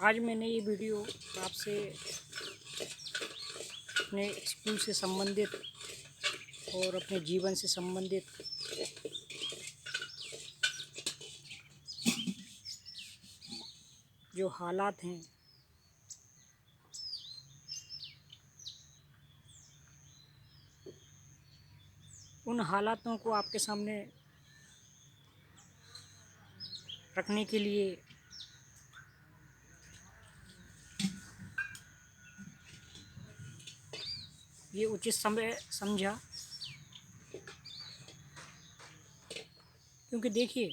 आज मैंने ये वीडियो आपसे अपने स्कूल से संबंधित और अपने जीवन से संबंधित जो हालात हैं उन हालातों को आपके सामने रखने के लिए ये उचित समय समझा। क्योंकि देखिए,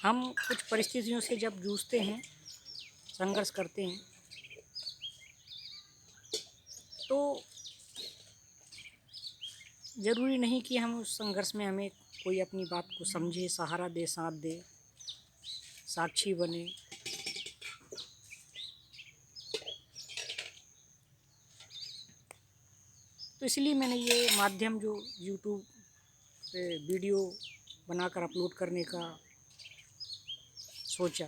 हम कुछ परिस्थितियों से जब जूझते हैं, संघर्ष करते हैं, तो ज़रूरी नहीं कि हम उस संघर्ष में हमें कोई अपनी बात को समझे, सहारा दे, साथ दे, साक्षी बने। तो इसलिए मैंने ये माध्यम जो यूट्यूब पे वीडियो बनाकर अपलोड करने का सोचा।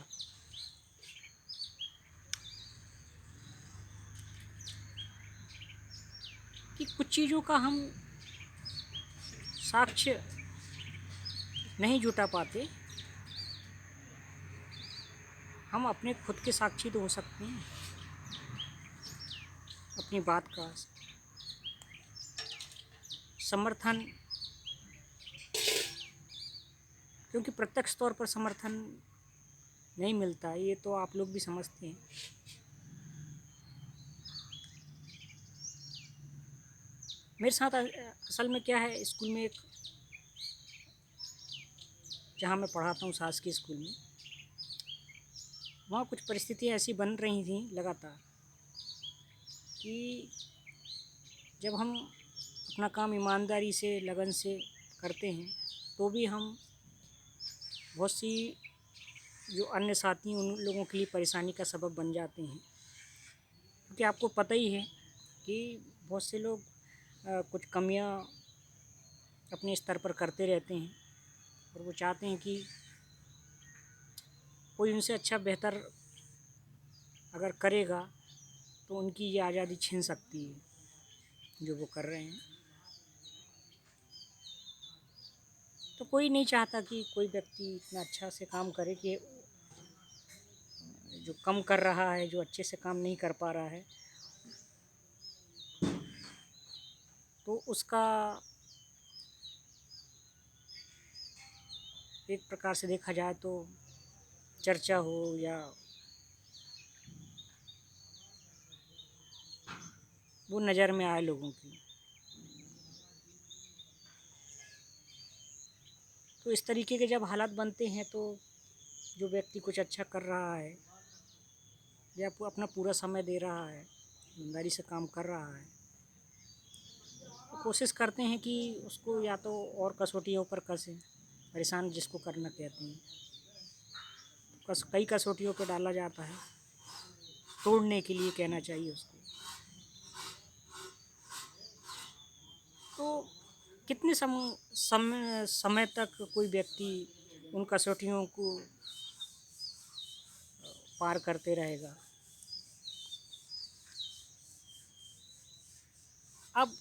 कि कुछ चीज़ों का हम साक्ष्य नहीं जुटा पाते, हम अपने खुद के साक्षी तो हो सकते हैं अपनी बात का समर्थन। क्योंकि प्रत्यक्ष तौर पर समर्थन नहीं मिलता, ये तो आप लोग भी समझते हैं। मेरे साथ असल में क्या है, स्कूल में एक जहाँ मैं पढ़ाता हूँ शासकीय स्कूल में, वहाँ कुछ परिस्थितियाँ ऐसी बन रही थी लगातार कि जब हम अपना काम ईमानदारी से, लगन से करते हैं, तो भी हम बहुत सी जो अन्य साथी उन लोगों के लिए परेशानी का सबब बन जाते हैं। क्योंकि आपको पता ही है कि बहुत से लोग कुछ कमियां अपने स्तर पर करते रहते हैं और वो चाहते हैं कि कोई उनसे अच्छा बेहतर अगर करेगा तो उनकी ये आज़ादी छीन सकती है जो वो कर रहे हैं। तो कोई नहीं चाहता कि कोई व्यक्ति इतना अच्छा से काम करे कि जो कम कर रहा है, जो अच्छे से काम नहीं कर पा रहा है, तो उसका एक प्रकार से देखा जाए तो चर्चा हो या वो नज़र में आए लोगों की। तो इस तरीके के जब हालात बनते हैं, तो जो व्यक्ति कुछ अच्छा कर रहा है या अपना पूरा समय दे रहा है, ईमानदारी से काम कर रहा है, तो कोशिश करते हैं कि उसको या तो और कसौटियों पर कसें, परेशान जिसको करना कहते हैं, कई कसौटियों पर डाला जाता है, तोड़ने के लिए कहना चाहिए उसको। तो कितने समय तक कोई व्यक्ति उन कसौटियों को पार करते रहेगा। अब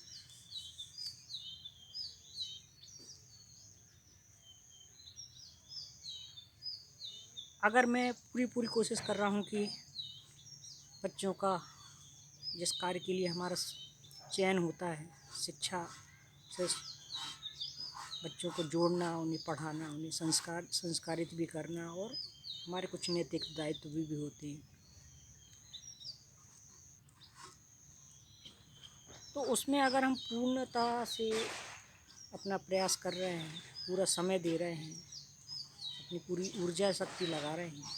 अगर मैं पूरी कोशिश कर रहा हूँ कि बच्चों का जिस कार्य के लिए हमारा चयन होता है, शिक्षा से बच्चों को जोड़ना, उन्हें पढ़ाना, उन्हें संस्कारित भी करना, और हमारे कुछ नैतिक दायित्व भी होते हैं, तो उसमें अगर हम पूर्णतः से अपना प्रयास कर रहे हैं, पूरा समय दे रहे हैं, अपनी पूरी ऊर्जा शक्ति लगा रहे हैं,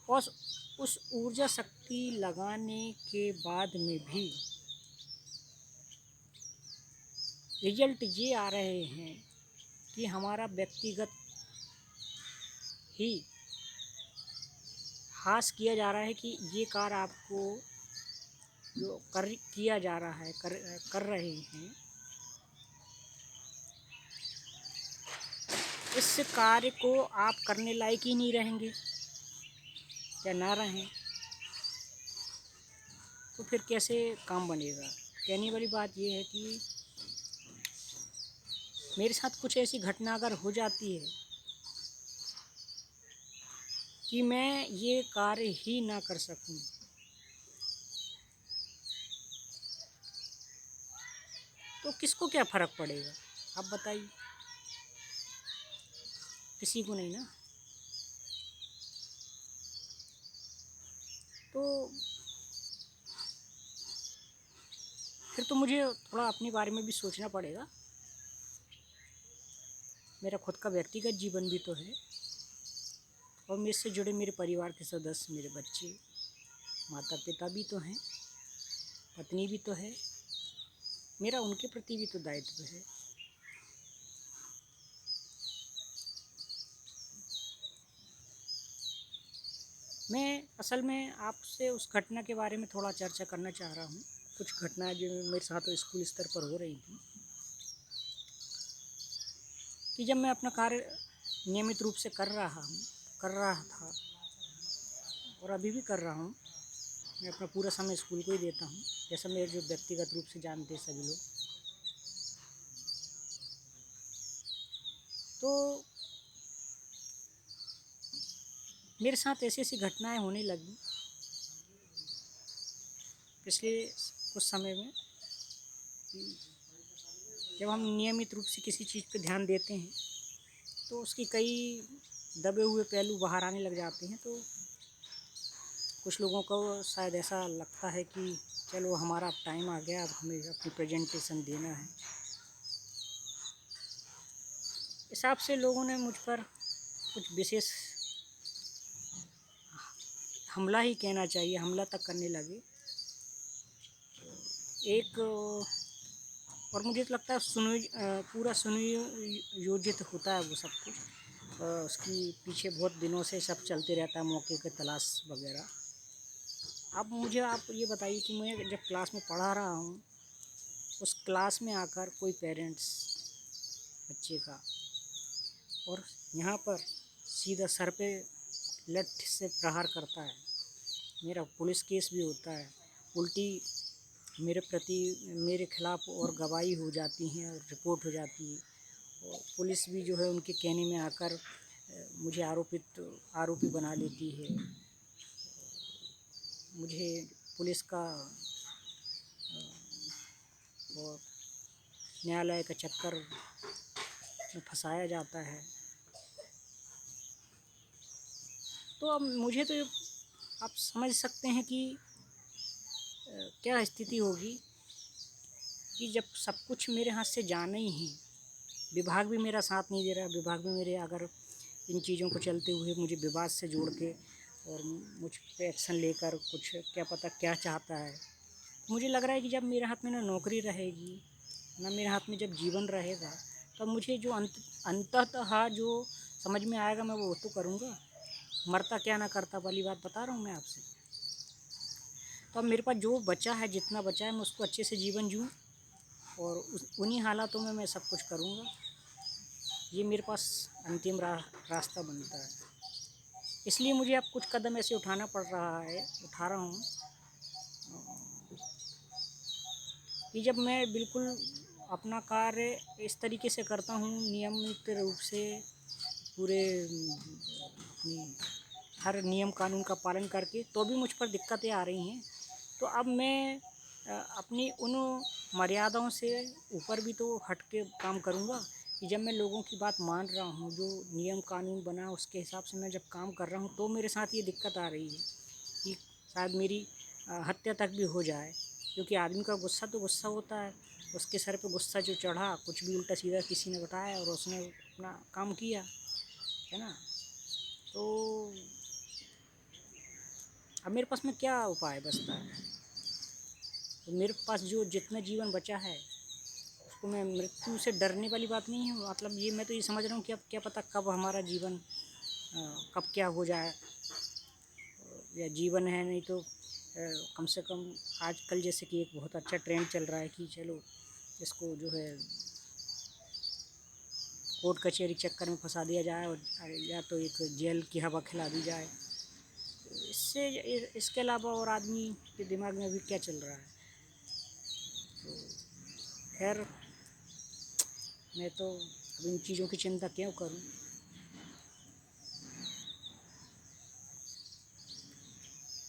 और उस ऊर्जा शक्ति लगाने के बाद में भी रिजल्ट ये आ रहे हैं कि हमारा व्यक्तिगत ही हास किया जा रहा है कि ये कार्य आपको जो किया जा रहा है, कर रहे हैं, इस कार्य को आप करने लायक ही नहीं रहेंगे या ना रहें तो फिर कैसे काम बनेगा। कहने वाली बात यह है कि मेरे साथ कुछ ऐसी घटना अगर हो जाती है कि मैं ये कार्य ही ना कर सकूं, तो किसको क्या फ़र्क पड़ेगा आप बताइए। किसी को नहीं ना। तो फिर तो मुझे थोड़ा अपने बारे में भी सोचना पड़ेगा। मेरा खुद का व्यक्तिगत जीवन भी तो है और मेरे से जुड़े मेरे परिवार के सदस्य, मेरे बच्चे, माता पिता भी तो हैं, पत्नी भी तो है। मेरा उनके प्रति भी तो दायित्व है। मैं असल में आपसे उस घटना के बारे में थोड़ा चर्चा करना चाह रहा हूँ। कुछ घटनाएं जो मेरे साथ स्कूल स्तर पर हो रही थी कि जब मैं अपना कार्य नियमित रूप से कर रहा था और अभी भी कर रहा हूँ। मैं अपना पूरा समय स्कूल को ही देता हूँ, जैसा मेरे जो व्यक्तिगत रूप से जानते हैं सभी लोग। तो मेरे साथ ऐसी ऐसी घटनाएं होने लगी पिछले कुछ समय में कि जब हम नियमित रूप से किसी चीज़ पर ध्यान देते हैं तो उसकी कई दबे हुए पहलू बाहर आने लग जाते हैं। तो कुछ लोगों को शायद ऐसा लगता है कि चलो हमारा अब टाइम आ गया, अब हमें अपनी प्रेजेंटेशन देना है। हिसाब से लोगों ने मुझ पर कुछ विशेष हमला ही कहना चाहिए, हमला तक करने लगे। एक और मुझे तो लगता है पूरा सुनियोजित होता है वो सब कुछ। उसकी पीछे बहुत दिनों से सब चलते रहता है, मौके की तलाश वगैरह। अब मुझे आप ये बताइए कि मैं जब क्लास में पढ़ा रहा हूँ, उस क्लास में आकर कोई पेरेंट्स बच्चे का और यहाँ पर सीधा सर पे लठ से प्रहार करता है। मेरा पुलिस केस भी होता है, उल्टी मेरे प्रति मेरे खिलाफ़ और गवाही हो जाती हैं और रिपोर्ट हो जाती है। और पुलिस भी जो है उनके कहने में आकर मुझे आरोपी बना लेती है। मुझे पुलिस का और न्यायालय का चक्कर में फंसाया जाता है। तो अब मुझे तो आप समझ सकते हैं कि क्या स्थिति होगी कि जब सब कुछ मेरे हाथ से जाना ही है, विभाग भी मेरा साथ नहीं दे रहा। विभाग भी मेरे अगर इन चीज़ों को चलते हुए मुझे विवाद से जोड़ के और मुझ पे एक्शन लेकर कुछ क्या पता क्या चाहता है। मुझे लग रहा है कि जब मेरे हाथ में ना नौकरी रहेगी, ना मेरे हाथ में जब जीवन रहेगा, तब मुझे जो अंततः जो समझ में आएगा मैं वो तो करूँगा। मरता क्या ना करता वाली बात बता रहा हूँ मैं आपसे। तो अब मेरे पास जो बचा है, जितना बचा है, मैं उसको अच्छे से जीवन जीऊँ और उन्हीं हालातों में मैं सब कुछ करूँगा। ये मेरे पास अंतिम रास्ता बनता है। इसलिए मुझे अब कुछ कदम ऐसे उठा रहा हूँ कि जब मैं बिल्कुल अपना कार्य इस तरीके से करता हूँ नियमित रूप से, पूरे अपनी हर नियम कानून का पालन करके, तो भी मुझ पर दिक्कतें आ रही हैं। तो अब मैं अपनी उन मर्यादाओं से ऊपर भी तो हट के काम करूँगा कि जब मैं लोगों की बात मान रहा हूँ, जो नियम कानून बना उसके हिसाब से मैं जब काम कर रहा हूँ, तो मेरे साथ ये दिक्कत आ रही है कि शायद मेरी हत्या तक भी हो जाए। क्योंकि आदमी का गुस्सा तो गुस्सा होता है, उसके सर पे गुस्सा जो चढ़ा, कुछ भी उल्टा सीधा किसी ने बताया और उसने अपना काम किया, है ना। तो अब मेरे पास में क्या उपाय बचता है। तो मेरे पास जो जितना जीवन बचा है उसको मैं, मृत्यु से डरने वाली बात नहीं है। मतलब ये मैं तो ये समझ रहा हूँ कि अब क्या पता कब हमारा जीवन कब क्या हो जाए, या जीवन है नहीं तो कम से कम आजकल जैसे कि एक बहुत अच्छा ट्रेंड चल रहा है कि चलो इसको जो है कोर्ट कचहरी चक्कर में फंसा दिया जाए और या तो एक जेल की हवा खिला दी जाए। इससे इसके अलावा और आदमी के दिमाग में अभी क्या चल रहा है। तो खैर मैं तो अब इन चीज़ों की चिंता क्यों करूं।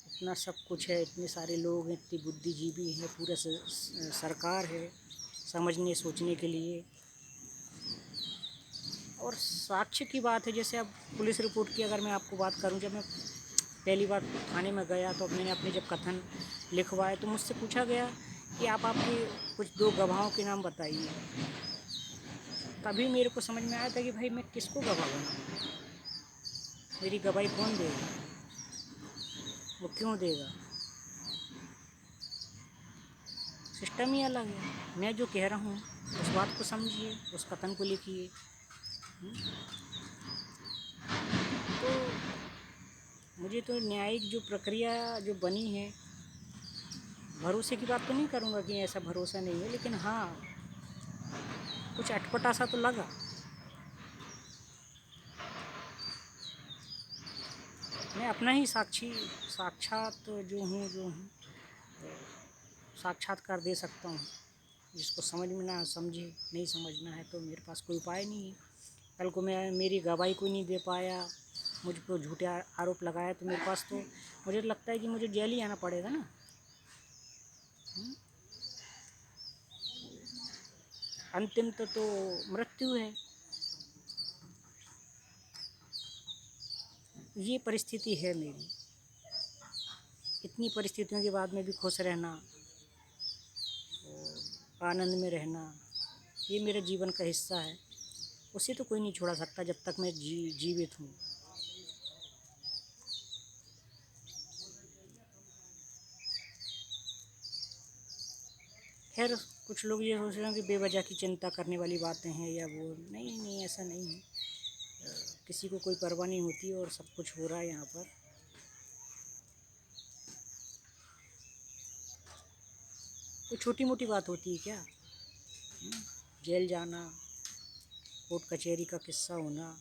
इतना सब कुछ है, इतने सारे लोग हैं, इतनी बुद्धिजीवी हैं, पूरा सरकार है समझने सोचने के लिए। और साक्ष्य की बात है, जैसे अब पुलिस रिपोर्ट की अगर मैं आपको बात करूं, जब मैं पहली बार थाने में गया तो मैंने अपने जब कथन लिखवाए तो मुझसे पूछा गया कि आप आपके कुछ 2 गवाहों के नाम बताइए। तभी मेरे को समझ में आया था कि भाई मैं किसको गवाह बनाऊँ, मेरी गवाही कौन देगा, वो क्यों देगा। सिस्टम ही अलग है। मैं जो कह रहा हूँ उस बात को समझिए, उस कथन को लिखिए। तो मुझे तो न्यायिक जो प्रक्रिया जो बनी है, भरोसे की बात तो नहीं करूँगा कि ऐसा भरोसा नहीं है, लेकिन हाँ कुछ अटपटा सा तो लगा। मैं अपना ही साक्षात जो हूँ साक्षात्कार दे सकता हूँ। जिसको समझ में ना समझे, नहीं समझना है तो मेरे पास कोई उपाय नहीं है। कल को मैं मेरी गवाही कोई नहीं दे पाया, मुझ पर झूठे आरोप लगाया तो मेरे पास तो मुझे लगता है कि मुझे जेल ही आना पड़ेगा ना। अंतिम तो मृत्यु है। ये परिस्थिति है मेरी। इतनी परिस्थितियों के बाद में भी खुश रहना, आनंद में रहना, ये मेरे जीवन का हिस्सा है। उसे तो कोई नहीं छोड़ा सकता जब तक मैं जीवित हूँ। खैर कुछ लोग ये सोच रहे हैं कि बेवजह की चिंता करने वाली बातें हैं या वो, नहीं ऐसा नहीं है। किसी को कोई परवाह नहीं होती और सब कुछ हो रहा है यहाँ पर। कोई छोटी मोटी बात होती है क्या। जेल जाना, कोर्ट कचहरी का किस्सा होना,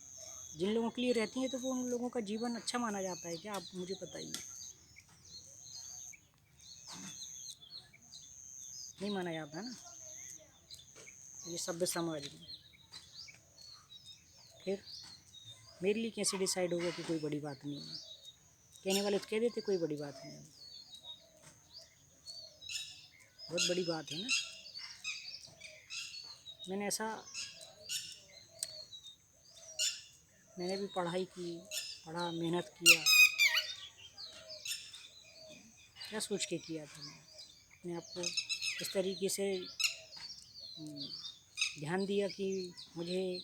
जिन लोगों के लिए रहती है तो वो उन लोगों का जीवन अच्छा माना जाता है क्या, आप मुझे बताइए। नहीं माना जाता है ना। ये सभ्य समाज में फिर मेरे लिए कैसे डिसाइड होगा कि कोई बड़ी बात नहीं है। कहने वाले तो कह देते कोई बड़ी बात नहीं है, बहुत बड़ी बात है ना। मैंने भी पढ़ाई की, पढ़ा, मेहनत किया। क्या सोच के किया था मैं अपने आप को इस तरीके से ध्यान दिया कि मुझे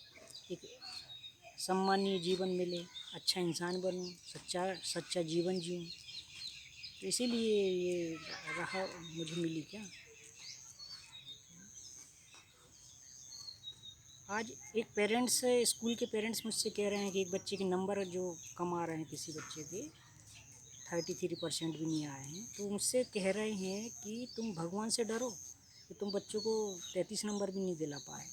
एक सम्मानीय जीवन मिले, अच्छा इंसान बनूं, सच्चा जीवन जीऊं। तो इसीलिए ये राह मुझे मिली क्या। आज एक पेरेंट्स, स्कूल के पेरेंट्स मुझसे कह रहे हैं कि एक बच्चे के नंबर जो कम आ रहे हैं, किसी बच्चे के 33% भी नहीं आए हैं, तो मुझसे कह रहे हैं कि तुम भगवान से डरो कि तुम बच्चों को 33 नंबर भी नहीं दिला पाए।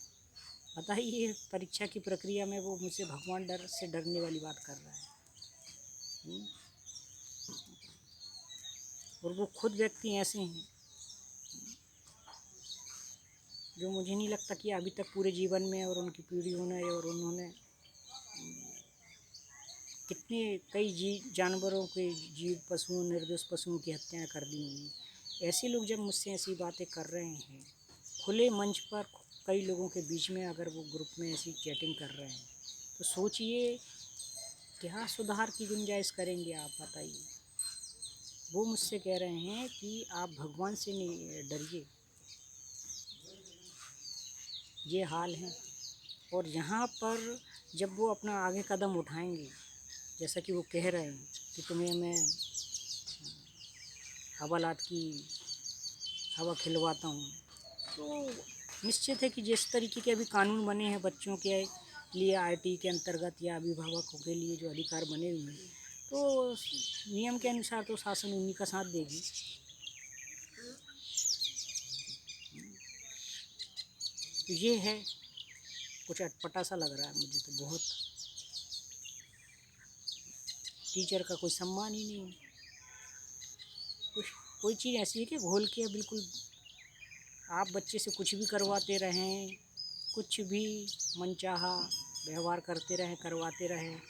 बताइए परीक्षा की प्रक्रिया में वो मुझसे भगवान से डरने वाली बात कर रहा है। और वो खुद व्यक्ति ऐसे हैं जो मुझे नहीं लगता कि अभी तक पूरे जीवन में और उनकी पीढ़ियों ने और उन्होंने कितने कई जानवरों के, जीव पशुओं, निर्दोष पशुओं की हत्याएं कर दी होंगी। ऐसे लोग जब मुझसे ऐसी बातें कर रहे हैं खुले मंच पर, कई लोगों के बीच में, अगर वो ग्रुप में ऐसी चैटिंग कर रहे हैं तो सोचिए क्या सुधार की गुंजाइश करेंगे आप, बताइए। वो मुझसे कह रहे हैं कि आप भगवान से नहीं डरिए, ये हाल है। और यहाँ पर जब वो अपना आगे कदम उठाएंगे, जैसा कि वो कह रहे हैं कि तुम्हें मैं हवालात की हवा खिलवाता हूँ, तो निश्चित है कि जिस तरीके के अभी कानून बने हैं बच्चों के लिए, आरटी के अंतर्गत या अभिभावकों के लिए जो अधिकार बने हुए हैं, तो नियम के अनुसार तो शासन उन्हीं का साथ देगी। तो ये है कुछ अटपटा सा लग रहा है मुझे तो बहुत। टीचर का कोई सम्मान ही नहीं। कुछ कोई चीज़ ऐसी है कि घोल के बिल्कुल आप बच्चे से कुछ भी करवाते रहें, कुछ भी मनचाहा व्यवहार करते रहें, करवाते रहें,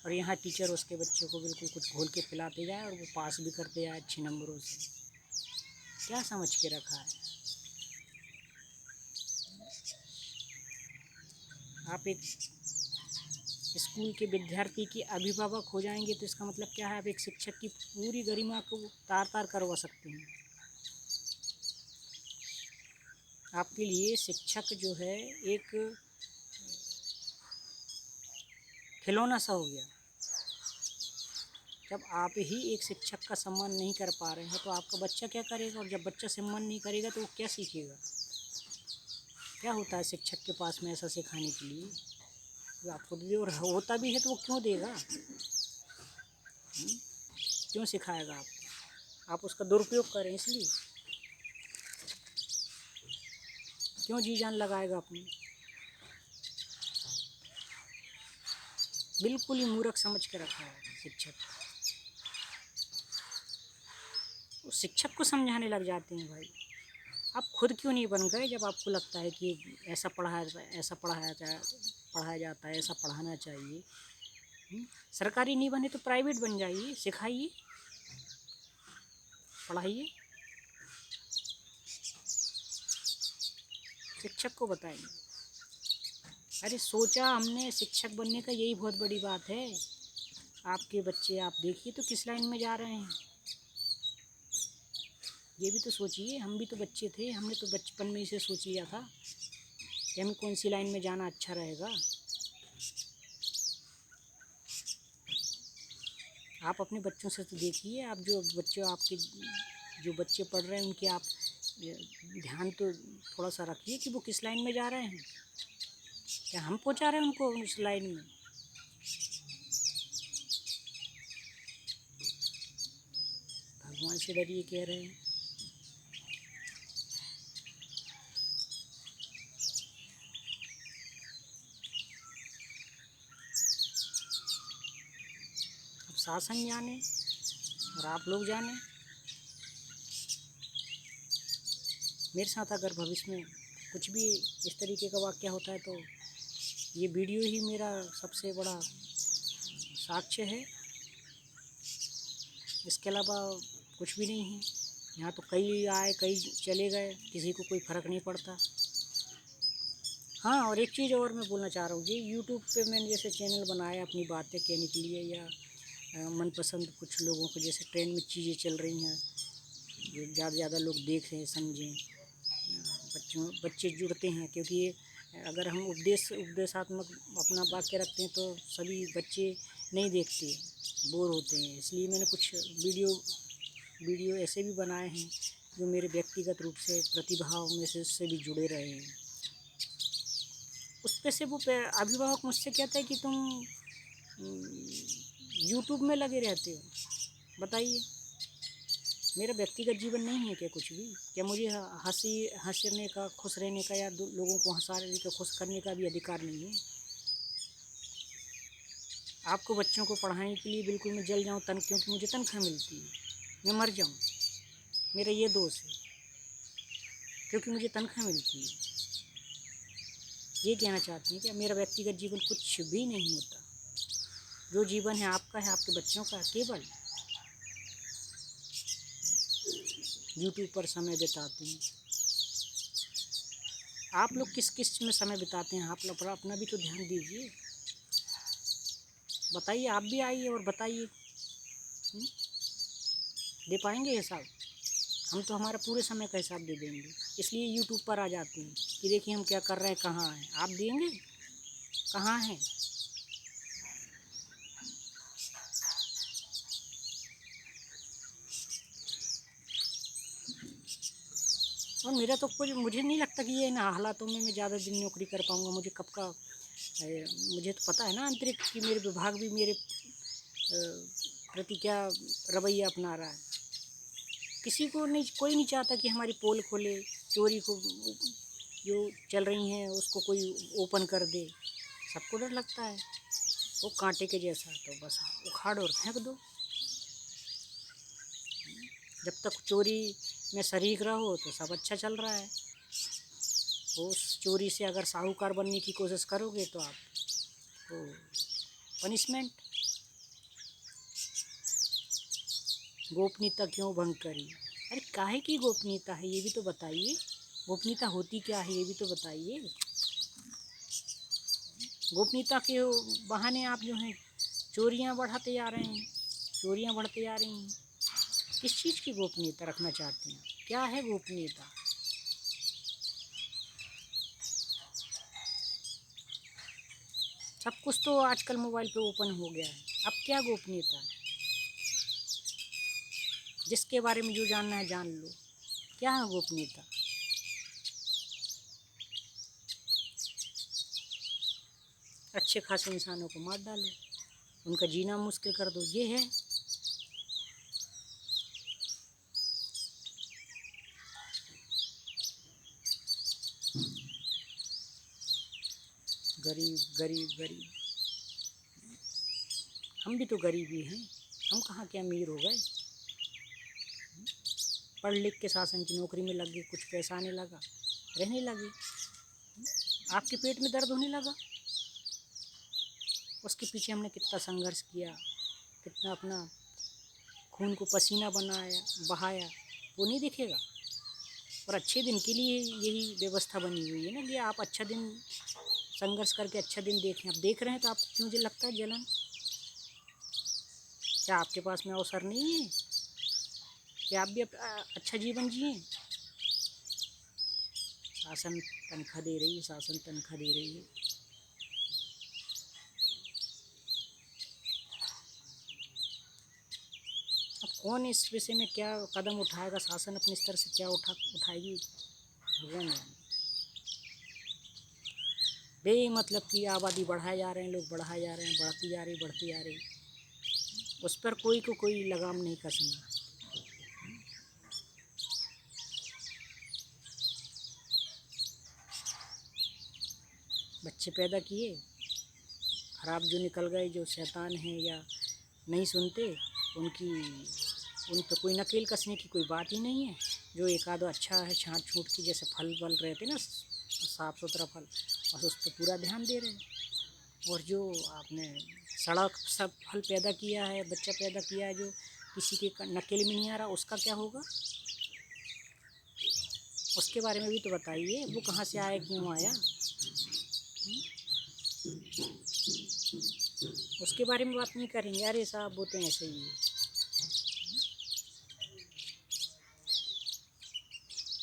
और यहाँ टीचर उसके बच्चे को बिल्कुल कुछ घोल के पिलाते जाए और वो पास भी करते जाए अच्छे नंबरों से। क्या समझ के रखा है? आप एक स्कूल के विद्यार्थी के अभिभावक हो जाएंगे तो इसका मतलब क्या है? आप एक शिक्षक की पूरी गरिमा को तार तार करवा सकते हैं। आपके लिए शिक्षक जो है एक खिलौना सा हो गया। जब आप ही एक शिक्षक का सम्मान नहीं कर पा रहे हैं तो आपका बच्चा क्या करेगा? और जब बच्चा सम्मान नहीं करेगा तो वो क्या सीखेगा? क्या होता है शिक्षक के पास में ऐसा सिखाने के लिए जो आपको दे? और होता भी है तो वो क्यों देगा? क्यों सिखाएगा आपको? आप उसका दुरुपयोग करें इसलिए? क्यों जी जान लगाएगा अपनी? बिल्कुल ही मूर्ख समझ के रखा है शिक्षक। उस शिक्षक को समझाने लग जाते हैं। भाई आप खुद क्यों नहीं बन गए जब आपको लगता है कि ऐसा पढ़ाया जाता है, ऐसा पढ़ाना चाहिए? सरकारी नहीं बने तो प्राइवेट बन जाइए, सिखाइए, पढ़ाइए, शिक्षक को बताइए। अरे सोचा हमने शिक्षक बनने का, यही बहुत बड़ी बात है। आपके बच्चे आप देखिए तो किस लाइन में जा रहे हैं, ये भी तो सोचिए। हम भी तो बच्चे थे, हमने तो बचपन में ही से सोच लिया था कि हमें कौन सी लाइन में जाना अच्छा रहेगा। आप अपने बच्चों से तो देखिए, आप जो बच्चे पढ़ रहे हैं उनके आप ध्यान तो थोड़ा सा रखिए कि वो किस लाइन में जा रहे हैं। क्या हम पहुंचा रहे हैं उनको उस लाइन में? भगवान से डरिए कह रहे हैं। अब शासन जाने और आप लोग जाने। मेरे साथ अगर भविष्य में कुछ भी इस तरीके का वाक़या होता है तो ये वीडियो ही मेरा सबसे बड़ा साक्ष्य है। इसके अलावा कुछ भी नहीं है। यहाँ तो कई आए कई चले गए, किसी को कोई फ़र्क नहीं पड़ता। हाँ, और एक चीज़ और मैं बोलना चाह रहा हूँ जी, यूट्यूब पे मैंने जैसे चैनल बनाया अपनी बातें कहने के लिए, या मनपसंद कुछ लोगों को जैसे ट्रेंड में चीज़ें चल रही हैं जो ज़्यादा से ज़्यादा लोग देखें समझें, बच्चे जुड़ते हैं। क्योंकि ये अगर हम उपदेशात्मक अपना वाक्य रखते हैं तो सभी बच्चे नहीं देखते, बोर होते हैं। इसलिए मैंने कुछ वीडियो ऐसे भी बनाए हैं जो मेरे व्यक्तिगत रूप से प्रतिभाव में से उससे भी जुड़े रहे हैं। उस पे से वो अभिभावक मुझसे कहता है कि तुम यूट्यूब में लगे रहते हो। बताइए, मेरा व्यक्तिगत जीवन नहीं है क्या कुछ भी? क्या मुझे हंसने का, खुश रहने का, या लोगों को हंसाने का, खुश करने का भी अधिकार नहीं है? आपको बच्चों को पढ़ाने के लिए बिल्कुल मैं जल जाऊँ क्योंकि मुझे तनख्वाह मिलती है, मैं मर जाऊँ, मेरा ये दोष है क्योंकि मुझे तनख्वाह मिलती है। ये कहना चाहते हैं कि मेरा व्यक्तिगत जीवन कुछ भी नहीं होता। जो जीवन है आपका है, आपके बच्चों का, केवल यूट्यूब पर समय बिताते हैं। आप लोग किस किस में समय बिताते हैं? आप लोग अपना भी तो ध्यान दीजिए। बताइए, आप भी आइए और बताइए। दे पाएंगे हिसाब? हम तो हमारा पूरे समय का हिसाब दे देंगे, इसलिए यूट्यूब पर आ जाते हैं कि देखिए हम क्या कर रहे हैं, कहाँ हैं। आप देंगे? कहाँ हैं? और मेरा तो कुछ, मुझे नहीं लगता कि ये इन हालातों में मैं ज़्यादा दिन नौकरी कर पाऊँगा। मुझे कब का मुझे तो पता है ना अंतरिक्ष की, मेरे विभाग भी मेरे प्रति क्या रवैया अपना रहा है। किसी को नहीं, कोई नहीं चाहता कि हमारी पोल खोले, चोरी को जो चल रही हैं उसको कोई ओपन कर दे, सबको डर लगता है। वो कांटे के जैसा, तो बस उखाड़ और फेंक दो। जब तक चोरी में शरीक रहो तो सब अच्छा चल रहा है। उस चोरी से अगर साहूकार बनने की कोशिश करोगे तो आप तो पनिशमेंट। गोपनीयता क्यों भंग करी? अरे काहे की गोपनीयता है ये भी तो बताइए। गोपनीयता होती क्या है ये भी तो बताइए। गोपनीयता के बहाने आप जो हैं चोरियां बढ़ाते जा रहे हैं, चोरियां बढ़ती जा रही हैं। किस चीज़ की गोपनीयता रखना चाहते हैं? क्या है गोपनीयता? सब कुछ तो आजकल मोबाइल पे ओपन हो गया है, अब क्या गोपनीयता है? जिसके बारे में जो जानना है जान लो। क्या है गोपनीयता? अच्छे खासे इंसानों को मार डालो, उनका जीना मुश्किल कर दो, ये है। गरीब गरीब गरीब, हम भी तो गरीब ही हैं। हम कहाँ के अमीर हो गए? पढ़ लिख के शासन की नौकरी में लग गए, कुछ पैसा आने लगा, रहने लगे। आपके पेट में दर्द होने लगा, उसके पीछे हमने कितना संघर्ष किया, कितना अपना खून को पसीना बनाया बहाया, वो नहीं दिखेगा? और अच्छे दिन के लिए यही व्यवस्था बनी हुई है ना कि आप अच्छा दिन संघर्ष करके अच्छा दिन देखें। आप देख रहे हैं तो आपको मुझे लगता है जलन। क्या आपके पास में अवसर नहीं है कि आप भी अच्छा जीवन जिए? शासन तनख्वाह दे रही है, शासन तनख्वाह दे रही है। अब कौन इस विषय में क्या कदम उठाएगा? शासन अपने स्तर से क्या उठाएगी, भगवान जाने। बेमतलब की आबादी बढ़ाए जा रहे हैं, लोग बढ़ाए जा रहे हैं, बढ़ती जा रही बढ़ती जा रही। उस पर कोई को कोई लगाम नहीं कसना। बच्चे पैदा किए, खराब जो निकल गए, जो शैतान हैं या नहीं सुनते, उनकी उन पर कोई नकेल कसने की कोई बात ही नहीं है। जो एक आधा अच्छा है, छाँट छूट की जैसे फल वल रहते ना, साफ़ सुथरा फल, बस उस पर पूरा ध्यान दे रहे हैं। और जो आपने सड़क सब फल पैदा किया है, बच्चा पैदा किया है, जो किसी के नकेल में नहीं आ रहा, उसका क्या होगा? उसके बारे में भी तो बताइए, वो कहाँ से आया, क्यों आया? उसके बारे में बात नहीं करेंगे। अरे साहब वो तो ऐसे ही है।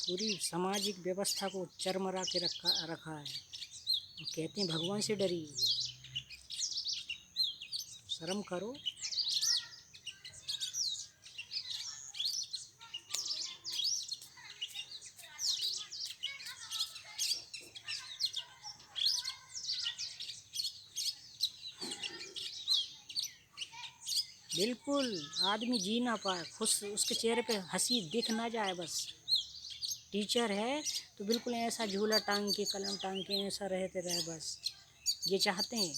पूरी सामाजिक व्यवस्था को चरमरा के रखा है। वो कहते हैं भगवान से डरिए, शर्म करो। बिल्कुल, आदमी जी ना पाए, खुश उसके चेहरे पे हंसी दिख ना जाए बस। टीचर है तो बिल्कुल ऐसा झूला टांग के, कलम टांग के ऐसा रहते रहे बस, ये चाहते हैं।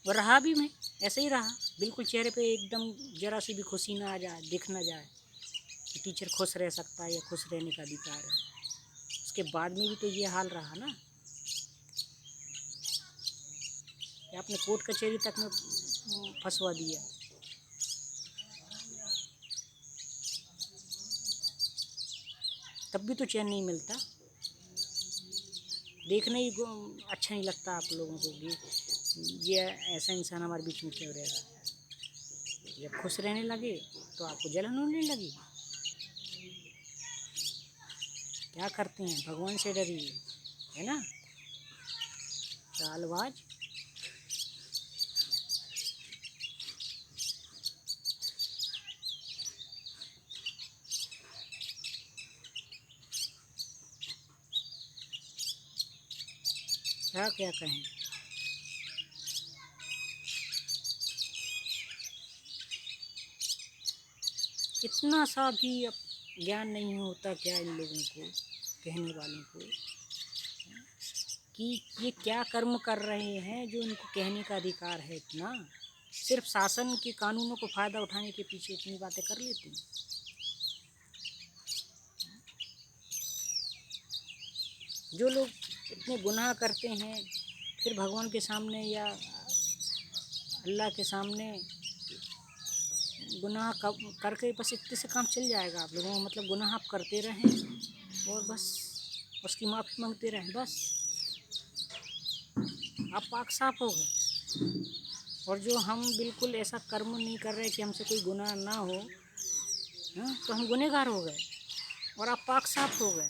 और रहा भी मैं ऐसे ही रहा, बिल्कुल चेहरे पे एकदम जरा सी भी खुशी ना आ जाए, दिख ना जाए कि टीचर खुश रह सकता है या खुश रहने का अधिकार है। उसके बाद में भी तो ये हाल रहा ना कि आपने कोर्ट कचहरी तक में फंसवा दिया। तब भी तो चैन नहीं मिलता। देखने ही अच्छा नहीं लगता आप लोगों को कि ये ऐसा इंसान हमारे बीच में क्यों रह रहा है। जब खुश रहने लगे तो आपको जलन होने लगी। क्या करते हैं, भगवान से डरिए, है ना? चालबाज। क्या क्या कहें। इतना सा भी ज्ञान नहीं होता क्या इन लोगों को, कहने वालों को, कि ये क्या कर्म कर रहे हैं जो इनको कहने का अधिकार है इतना। सिर्फ शासन के कानूनों को फ़ायदा उठाने के पीछे इतनी बातें कर लेते हैं। जो लोग इतने गुनाह करते हैं फिर भगवान के सामने या अल्लाह के सामने गुनाह करके बस इतने से काम चल जाएगा आप लोगों को। मतलब गुनाह आप करते रहें और बस उसकी माफ़ी मांगते रहें, बस आप पाक साफ हो गए। और जो हम बिल्कुल ऐसा कर्म नहीं कर रहे कि हमसे कोई गुनाह ना हो, हाँ, तो हम गुनहगार हो गए और आप पाक साफ हो गए।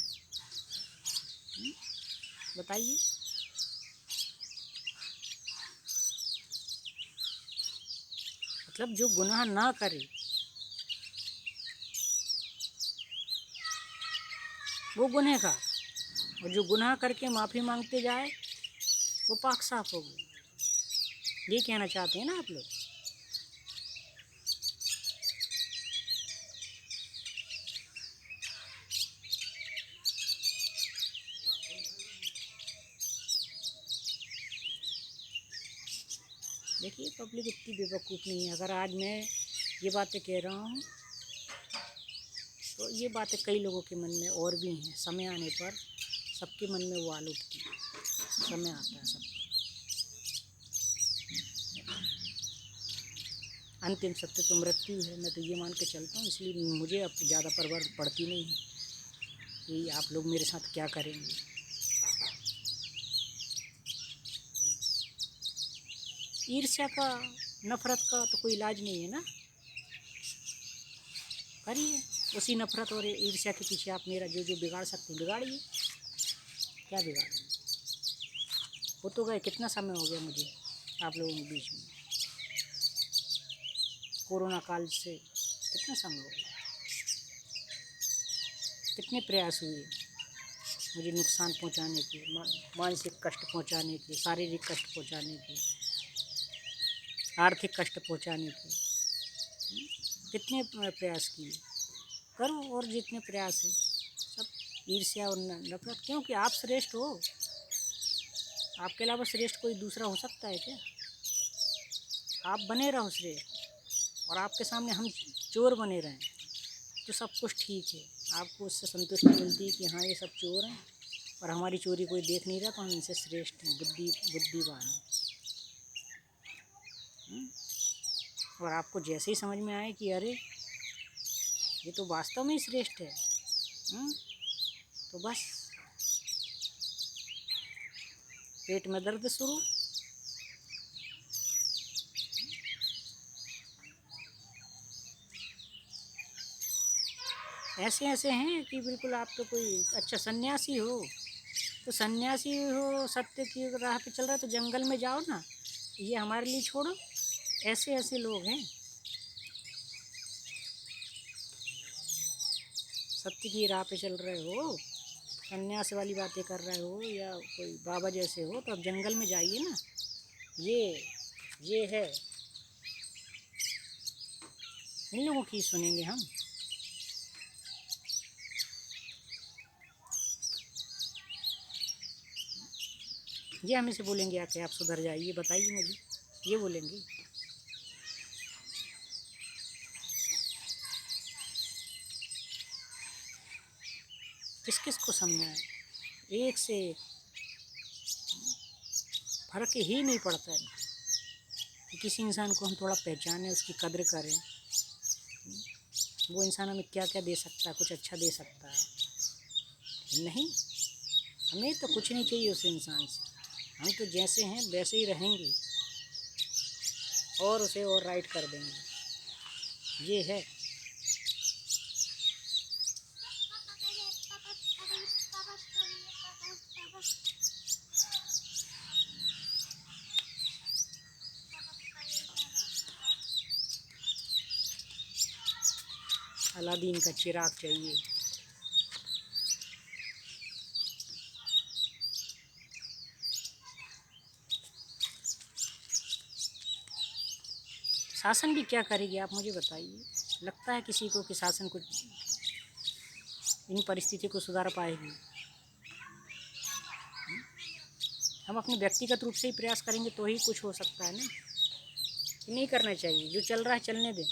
बताइए। मतलब जो गुनाह ना करे वो गुनहगार, और जो गुनाह करके माफ़ी मांगते जाए वो पाक साफ हो गए। ये कहना चाहते हैं ना आप लोग। देखिए पब्लिक इतनी बेवकूफ़ नहीं है। अगर आज मैं ये बातें कह रहा हूँ तो ये बातें कई लोगों के मन में और भी हैं। समय आने पर सबके मन में वो आल उठती है। समय आता है सबका, अंतिम सत्य तो मृत्यु है। मैं तो ये मान के चलता हूँ, इसलिए मुझे अब ज़्यादा परवाह पड़ती नहीं है कि आप लोग मेरे साथ क्या करेंगे। ईर्ष्या का, नफ़रत का तो कोई इलाज नहीं है ना। करिए उसी नफ़रत और ईर्ष्या के पीछे आप मेरा जो जो बिगाड़ सकते हैं बिगाड़िए। क्या बिगाड़ेंगे? हो तो गए, कितना समय हो गया मुझे आप लोगों के बीच में। कोरोना काल से कितना समय हो गया, कितने प्रयास हुए मुझे नुकसान पहुंचाने के, मानसिक कष्ट पहुंचाने के, शारीरिक कष्ट पहुंचाने के, आर्थिक कष्ट पहुंचाने के। कितने प्रयास किए। करो और जितने प्रयास हैं सब ईर्ष्या और नफरत। क्योंकि आप श्रेष्ठ हो, आपके अलावा श्रेष्ठ कोई दूसरा हो सकता है क्या? आप बने रहो श्रेष्ठ और आपके सामने हम चोर बने रहें तो सब कुछ ठीक है। आपको उससे संतुष्टि मिलती है कि हाँ ये सब चोर हैं और हमारी चोरी कोई देख नहीं रहा तो हम इनसे श्रेष्ठ हैं, बुद्धिमान हैं। और आपको जैसे ही समझ में आए कि अरे ये तो वास्तव में ही श्रेष्ठ है, तो बस पेट में दर्द शुरू। ऐसे ऐसे हैं कि बिल्कुल आप तो कोई अच्छा सन्यासी हो, तो सन्यासी हो, सत्य की राह पे चल रहा है तो जंगल में जाओ ना, ये हमारे लिए छोड़ो। ऐसे ऐसे लोग हैं, सत्य की राह पे चल रहे हो, सन्यास वाली बातें कर रहे हो या कोई बाबा जैसे हो, तो अब जंगल में जाइए ना। ये है, इन लोगों की सुनेंगे हम। ये हमें से बोलेंगे आके आप सुधर जाइए, बताइए मुझे, ये बोलेंगे। किस किस को समझाएं? एक से एक फर्क ही नहीं पड़ता है कि किसी इंसान को हम थोड़ा पहचानें, उसकी कद्र करें। वो इंसान हमें क्या क्या दे सकता है, कुछ अच्छा दे सकता है? नहीं, हमें तो कुछ नहीं चाहिए उस इंसान से। हम तो जैसे हैं वैसे ही रहेंगे और उसे और राइट कर देंगे। ये है। अलादीन का चिराग चाहिए। शासन भी क्या करेगी आप मुझे बताइए। लगता है किसी को कि शासन कुछ इन परिस्थिति को सुधार पाएगी। हम अपने व्यक्तिगत रूप से ही प्रयास करेंगे तो ही कुछ हो सकता है ना। नहीं करना चाहिए, जो चल रहा है चलने दें।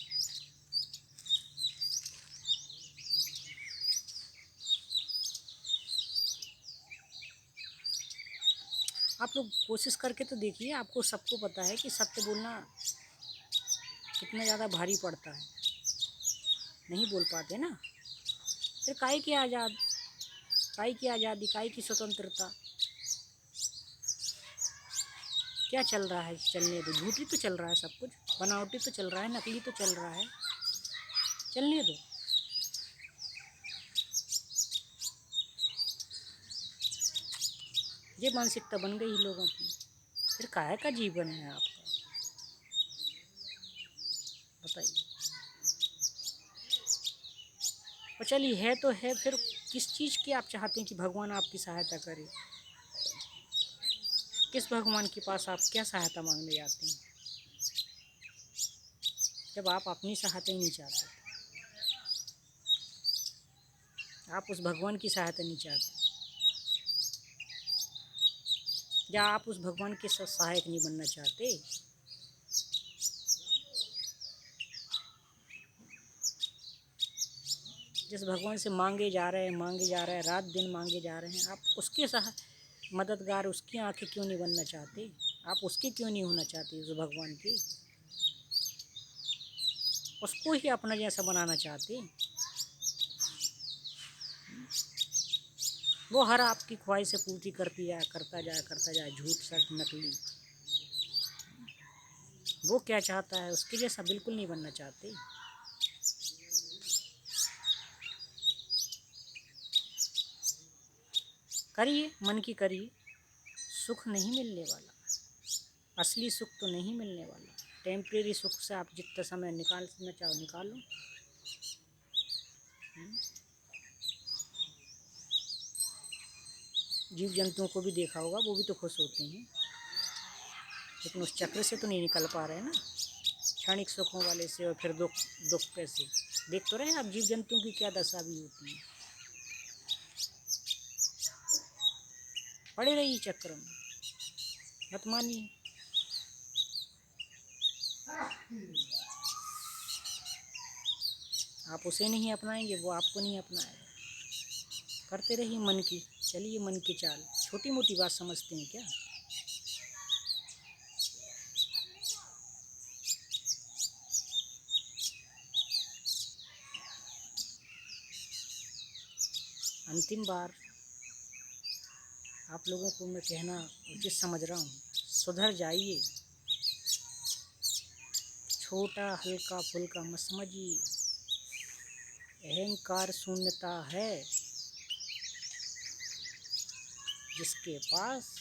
आप लोग कोशिश करके तो देखिए, आपको सबको पता है कि सत्य बोलना कितना ज़्यादा भारी पड़ता है, नहीं बोल पाते ना। फिर काहे की आज़ादी, काहे की स्वतंत्रता? क्या चल रहा है, चलने दो। झूठी तो चल रहा है सब कुछ, बनावटी तो चल रहा है, नकली तो चल रहा है, चलने दो। ये मानसिकता बन गई लोगों की। फिर काहे का जीवन है आपका, बताइए। और चलिए है तो है, फिर किस चीज़ की आप चाहते हैं कि भगवान आपकी सहायता करे? किस भगवान के पास आप क्या सहायता मांगने जाते हैं, जब आप अपनी सहायता ही नहीं चाहते? आप उस भगवान की सहायता नहीं चाहते, या आप उस भगवान के सहायक नहीं बनना चाहते? जिस भगवान से मांगे जा रहे हैं, रात दिन मांगे जा रहे हैं, आप उसके मददगार, उसकी आंखें क्यों नहीं बनना चाहते? आप उसके क्यों नहीं होना चाहते, उस भगवान के? उसको ही अपना जैसा बनाना चाहते? वो हर आपकी ख्वाहिश से पूर्ति करता जाए, झूठ सच नकली। वो क्या चाहता है, उसके जैसा बिल्कुल नहीं बनना चाहते। करिए, मन की करिए, सुख नहीं मिलने वाला, असली सुख तो नहीं मिलने वाला। टेम्परेरी सुख से आप जितना समय निकालना चाहो निकालो। जीव जंतुओं को भी देखा होगा, वो भी तो खुश होते हैं, लेकिन उस चक्र से तो नहीं निकल पा रहे हैं ना, क्षणिक सुखों वाले से। और फिर दुख कैसे देख तो रहे हैं आप, जीव जंतुओं की क्या दशा भी होती है। पड़े रहिए चक्र में, मत मानिए। आप उसे नहीं अपनाएंगे, वो आपको नहीं अपनाएगा। करते रहिए मन की, चलिए मन की चाल। छोटी मोटी बात समझते हैं क्या? अंतिम बार आप लोगों को मैं कहना उचित समझ रहा हूँ, सुधर जाइए। छोटा हल्का फुल्का मत समझिए। अहंकार शून्यता है जिसके पास,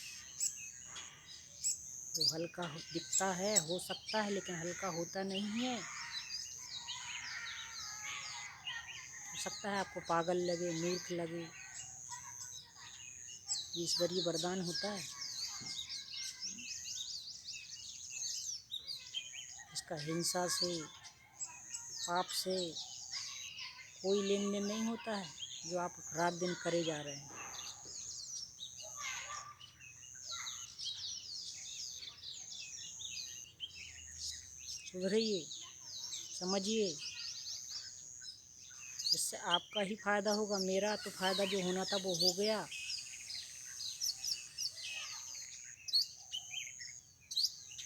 वो हल्का दिखता है, हो सकता है, लेकिन हल्का होता नहीं है। हो सकता है आपको पागल लगे, मूर्ख लगे, ईश्वरीय वरदान होता है। इसका हिंसा से, पाप से कोई लेन देन नहीं होता है, जो आप रात दिन करे जा रहे हैं। सुधरिए, समझिए, इससे आपका ही फायदा होगा। मेरा तो फायदा जो होना था वो हो गया।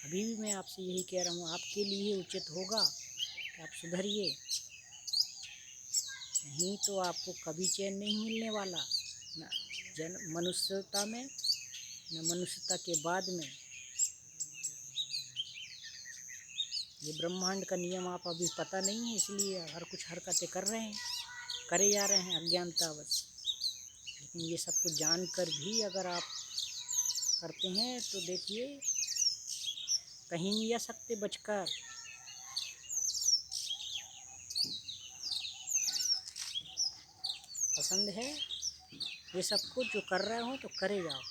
अभी भी मैं आपसे यही कह रहा हूँ, आपके लिए उचित होगा कि आप सुधरिए, नहीं तो आपको कभी चैन नहीं मिलने वाला, न मनुष्यता में, न मनुष्यता के बाद में। ये ब्रह्मांड का नियम आप अभी पता नहीं है, इसलिए हर कुछ हरकतें कर रहे हैं, करे जा रहे हैं अज्ञानतावश। लेकिन ये सब कुछ जानकर भी अगर आप करते हैं तो देखिए, कहीं नहीं जा सकते बचकर। पसंद है ये सब कुछ जो कर रहे हो तो करे जाओ।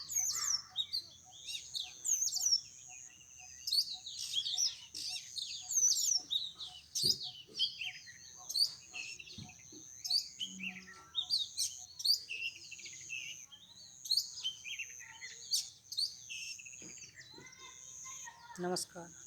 नमस्कार।